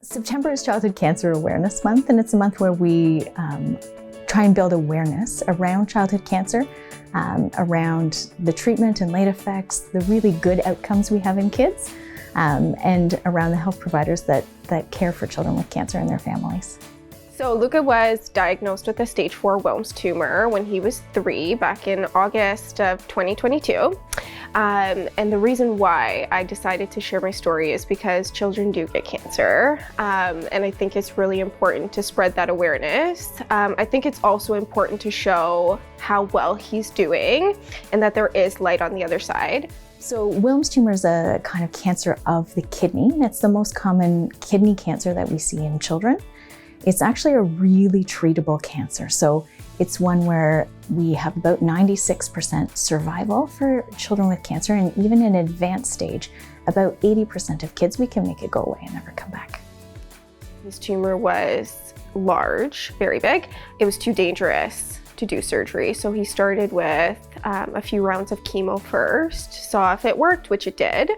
September is Childhood Cancer Awareness Month, and it's a month where we try and build awareness around childhood cancer, around the treatment and late effects, the really good outcomes we have in kids, and around the health providers that care for children with cancer and their families. So Luca was diagnosed with a stage 4 Wilms tumor when he was 3 back in August of 2022. And the reason why I decided to share my story is because children do get cancer. And I think it's really important to spread that awareness. I think it's also important to show how well he's doing and that there is light on the other side. So Wilms tumor is a kind of cancer of the kidney. It's the most common kidney cancer that we see in children. It's actually a really treatable cancer. So it's one where we have about 96% survival for children with cancer, and even in advanced stage, about 80% of kids, we can make it go away and never come back. His tumor was large, very big. It was too dangerous to do surgery. So he started with a few rounds of chemo first, saw if it worked, which it did.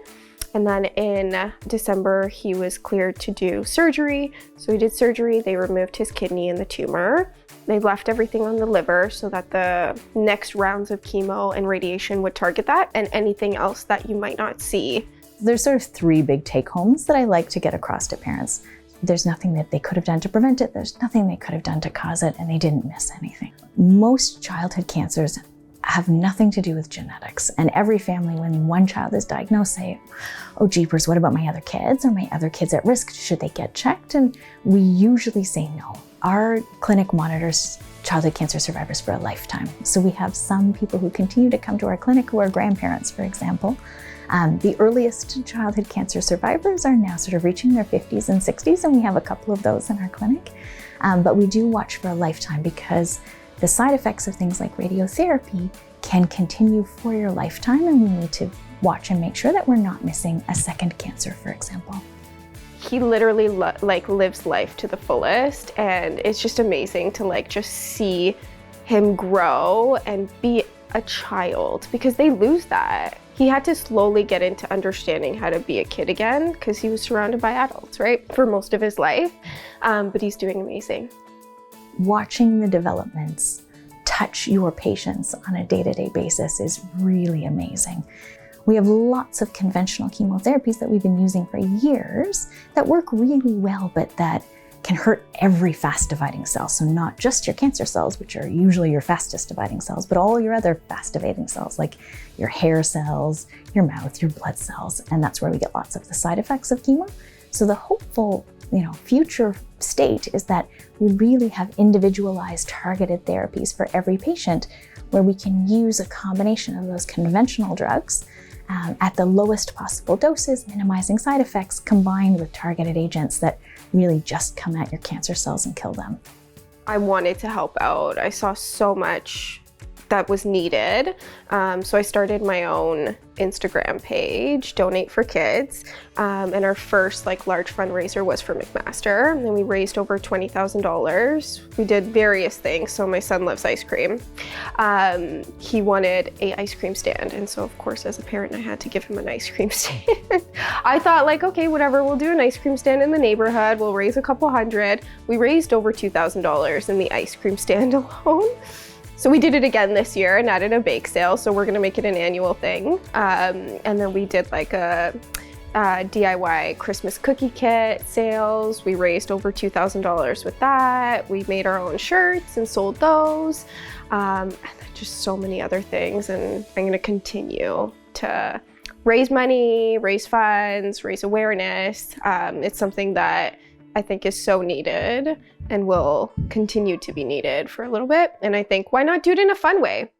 And then in December, he was cleared to do surgery. So he did surgery, they removed his kidney and the tumor. They left everything on the liver so that the next rounds of chemo and radiation would target that and anything else that you might not see. There's sort of 3 big take-homes that I like to get across to parents. There's nothing that they could have done to prevent it, there's nothing they could have done to cause it, and they didn't miss anything. Most childhood cancers have nothing to do with genetics. And every family, when one child is diagnosed, say, oh jeepers, what about my other kids? Are my other kids at risk? Should they get checked? And we usually say no. Our clinic monitors childhood cancer survivors for a lifetime. So we have some people who continue to come to our clinic who are grandparents, for example. The earliest childhood cancer survivors are now sort of reaching their 50s and 60s, and we have a couple of those in our clinic. But we do watch for a lifetime because the side effects of things like radiotherapy can continue for your lifetime, and we need to watch and make sure that we're not missing a second cancer, for example. He literally lives life to the fullest, and it's just amazing to just see him grow and be a child, because they lose that. He had to slowly get into understanding how to be a kid again because he was surrounded by adults, right, for most of his life, but he's doing amazing. Watching the developments touch your patients on a day-to-day basis is really amazing. We have lots of conventional chemotherapies that we've been using for years that work really well, but that can hurt every fast-dividing cell. So not just your cancer cells, which are usually your fastest dividing cells, but all your other fast-dividing cells, like your hair cells, your mouth, your blood cells, and that's where we get lots of the side effects of chemo. So the hopeful, future state is that we really have individualized targeted therapies for every patient, where we can use a combination of those conventional drugs at the lowest possible doses, minimizing side effects, combined with targeted agents that really just come at your cancer cells and kill them. I wanted to help out. I saw so much that was needed. So I started my own Instagram page, Donate for Kids. And our first large fundraiser was for McMaster. And then we raised over $20,000. We did various things. So my son loves ice cream. He wanted an ice cream stand. And so of course, as a parent, I had to give him an ice cream stand. I thought okay, whatever, we'll do an ice cream stand in the neighborhood. We'll raise a couple hundred. We raised over $2,000 in the ice cream stand alone. So we did it again this year and added a bake sale. So we're gonna make it an annual thing. And then we did a DIY Christmas cookie kit sales. We raised over $2,000 with that. We made our own shirts and sold those. And then just so many other things. And I'm gonna continue to raise money, raise funds, raise awareness. It's something that I think is so needed and will continue to be needed for a little bit. And I think, why not do it in a fun way?